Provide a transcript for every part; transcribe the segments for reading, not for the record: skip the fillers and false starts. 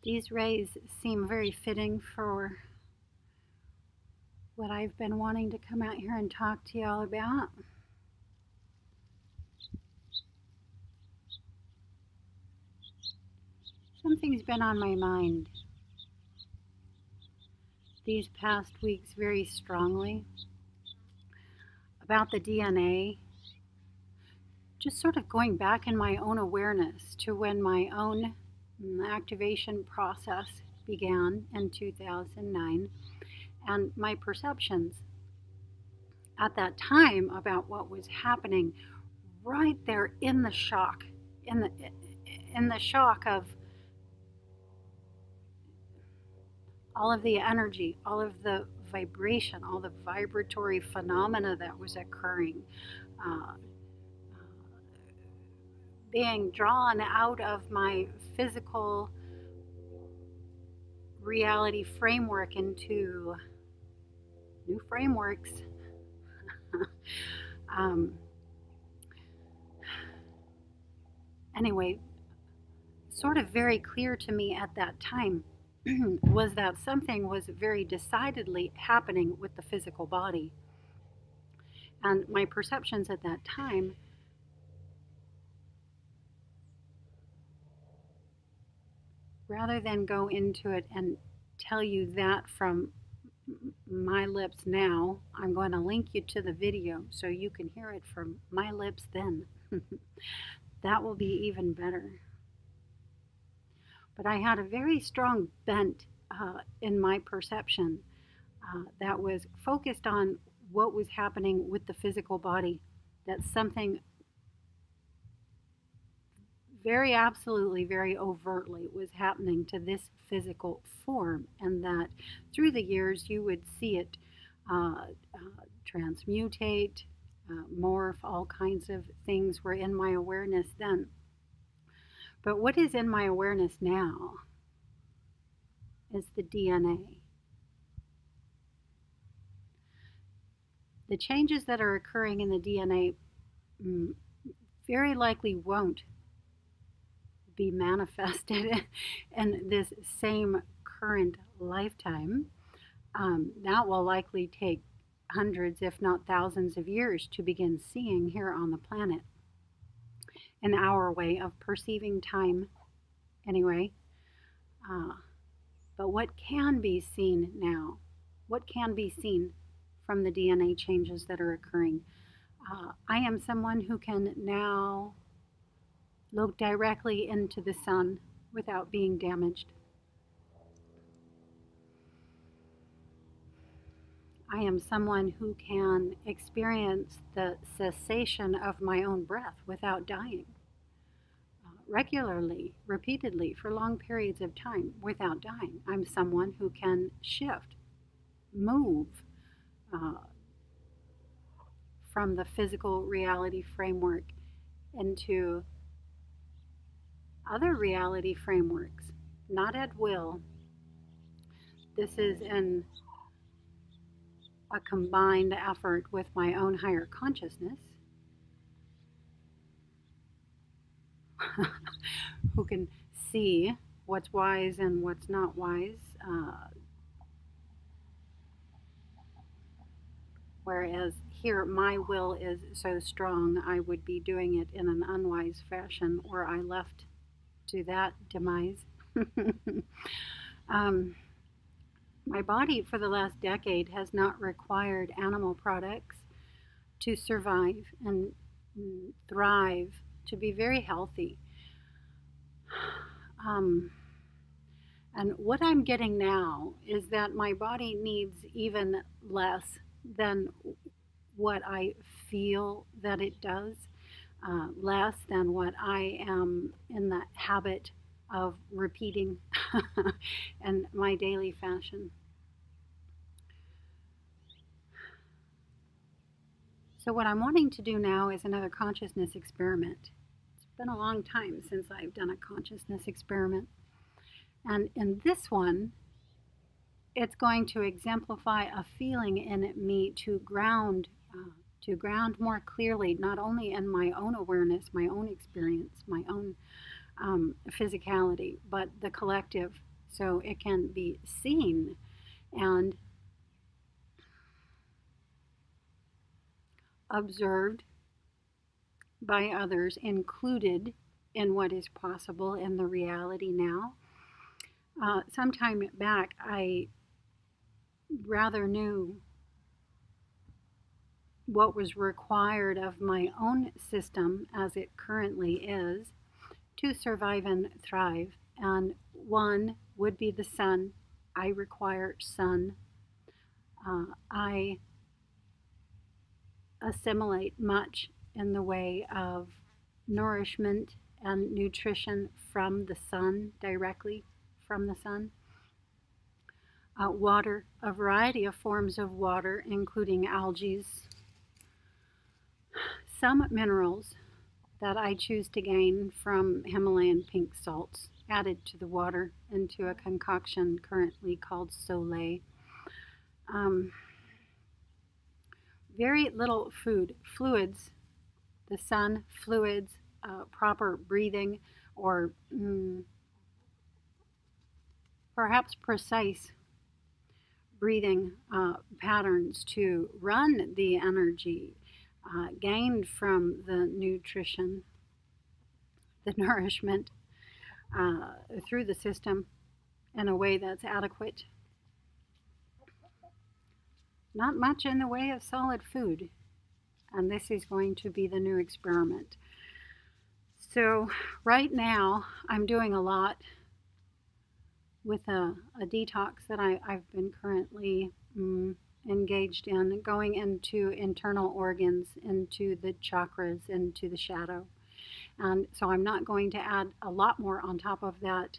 These rays seem very fitting for what I've been wanting to come out here and talk to y'all about. Something's been on my mind these past weeks very strongly about the DNA, just sort of going back in my own awareness to when my own activation process began in 2009 and my perceptions at that time about what was happening right there in the shock, in the shock of all of the energy, all of the vibration, all the vibratory phenomena that was occurring, uh, being drawn out of my physical reality framework into new frameworks. Anyway, sort of very clear to me at that time was that something was very decidedly happening with the physical body. And my perceptions at that time rather than go into it and tell you that from my lips now, I'm going to link you to the video so you can hear it from my lips then. That will be even better. But I had a very strong bent in my perception that was focused on what was happening with the physical body, that something very absolutely, very overtly was happening to this physical form, and that through the years you would see it transmutate, morph, all kinds of things were in my awareness then. But what is in my awareness now is the DNA. The changes that are occurring in the DNA very likely won't be manifested in this same current lifetime. That will likely take hundreds, if not thousands of years to begin seeing here on the planet in our way of perceiving time anyway. But what can be seen now, what can be seen from the DNA changes that are occurring? I am someone who can now look directly into the sun without being damaged. I am someone who can experience the cessation of my own breath without dying, regularly, repeatedly, for long periods of time without dying. I'm someone who can shift, move from the physical reality framework into other reality frameworks, not at will. This is in a combined effort with my own higher consciousness, who can see what's wise and what's not wise. Whereas here, my will is so strong, I would be doing it in an unwise fashion, or I left to that demise. My body for the last decade has not required animal products to survive and thrive, to be very healthy. And what I'm getting now is that my body needs even less than what I feel that it does, less than what I am in the habit of repeating in my daily fashion. So what I'm wanting to do now is another consciousness experiment. It's been a long time since I've done a consciousness experiment. And in this one, it's going to exemplify a feeling in me to ground more clearly, not only in my own awareness, my own experience, my own physicality, but the collective so it can be seen and observed by others, included in what is possible in the reality now. Some time back, I rather knew what was required of my own system as it currently is to survive and thrive. And one would be the sun. I require sun. I assimilate much in the way of nourishment and nutrition from the sun, directly from the sun. Water, a variety of forms of water, including algae, some minerals that I choose to gain from Himalayan pink salts added to the water into a concoction currently called Soleil. Very little food, fluids, the sun, fluids, proper breathing, or perhaps precise breathing patterns to run the energy gained from the nutrition, the nourishment through the system in a way that's adequate. Not much in the way of solid food, and this is going to be the new experiment. So right now I'm doing a lot with a detox that I've been currently engaged in, going into internal organs, into the chakras, into the shadow. And so I'm not going to add a lot more on top of that,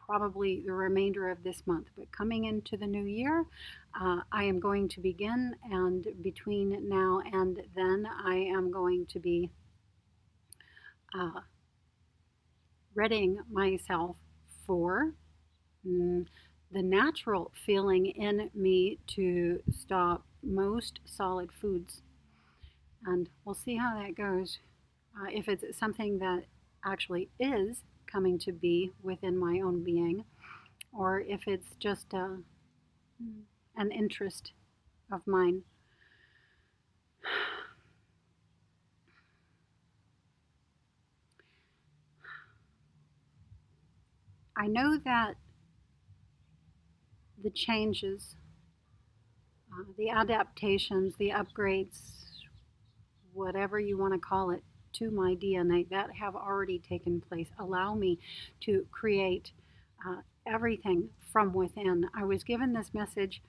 probably the remainder of this month. But coming into the new year, I am going to begin, and between now and then, I am going to be readying myself for the natural feeling in me to stop most solid foods. And we'll see how that goes. If it's something that actually is coming to be within my own being, or if it's just an interest of mine. I know that the changes, the adaptations, the upgrades, whatever you want to call it, to my DNA that have already taken place allow me to create everything from within. I was given this message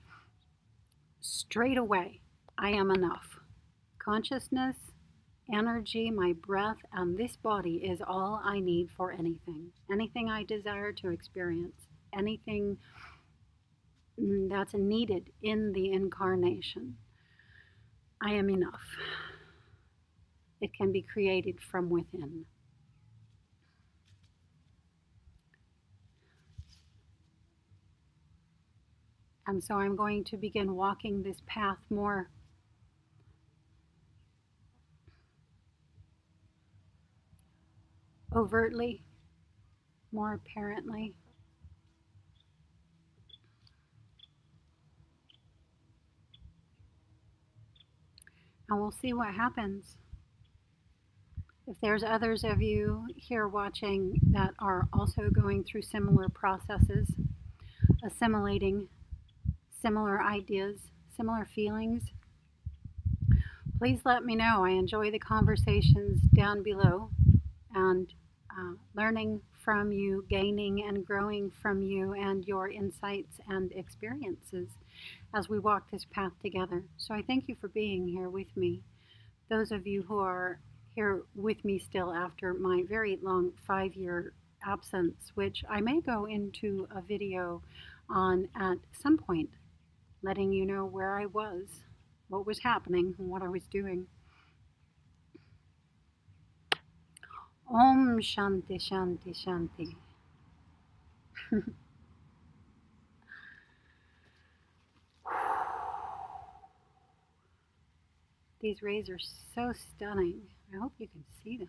straight away. I am enough. Consciousness, energy, my breath, and this body is all I need for anything. Anything I desire to experience. Anything that's needed in the incarnation. I am enough. It can be created from within. And so I'm going to begin walking this path more overtly, more apparently. And we'll see what happens. If there's others of you here watching that are also going through similar processes, assimilating similar ideas, similar feelings, please let me know. I enjoy the conversations down below and learning from you, gaining and growing from you and your insights and experiences as we walk this path together. So I thank you for being here with me. Those of you who are here with me still after my very long 5-year absence, which I may go into a video on at some point, letting you know where I was, what was happening, and what I was doing. Om Shanti Shanti Shanti. These rays are so stunning. I hope you can see them.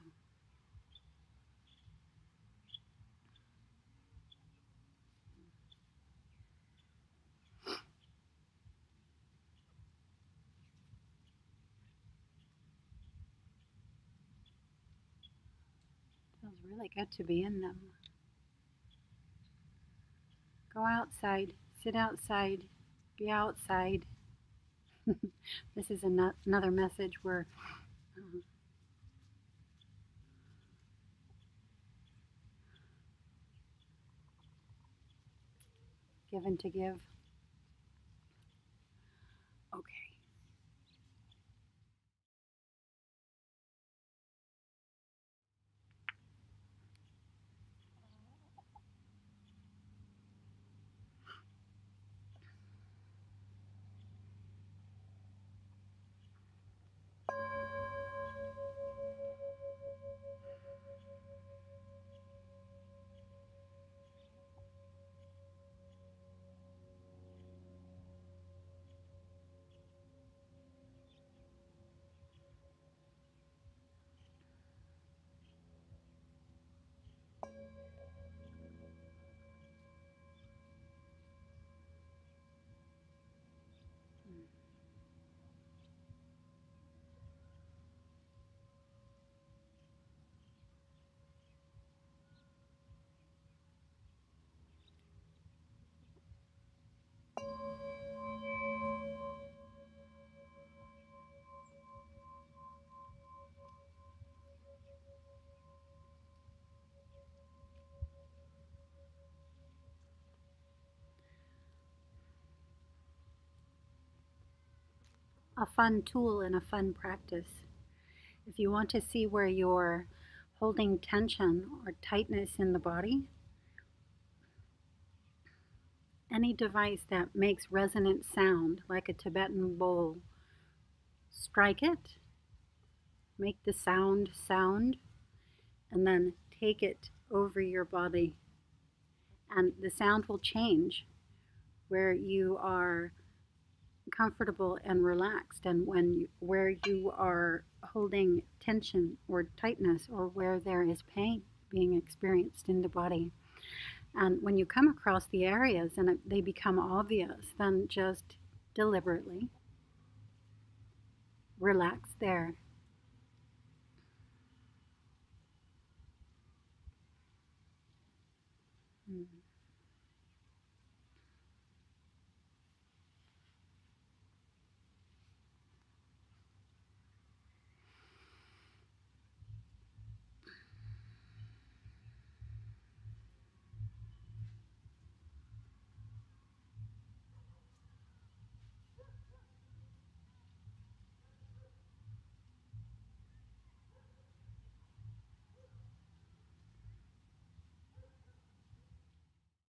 Feels really good to be in them. Go outside, sit outside, be outside. This is another message where given to give. Okay. A fun tool and a fun practice. If you want to see where you're holding tension or tightness in the body, any device that makes resonant sound, like a Tibetan bowl, strike it, make the sound, and then take it over your body. And the sound will change where you are comfortable and relaxed, and where you are holding tension or tightness, or where there is pain being experienced in the body. And when you come across the areas and they become obvious, then just deliberately relax there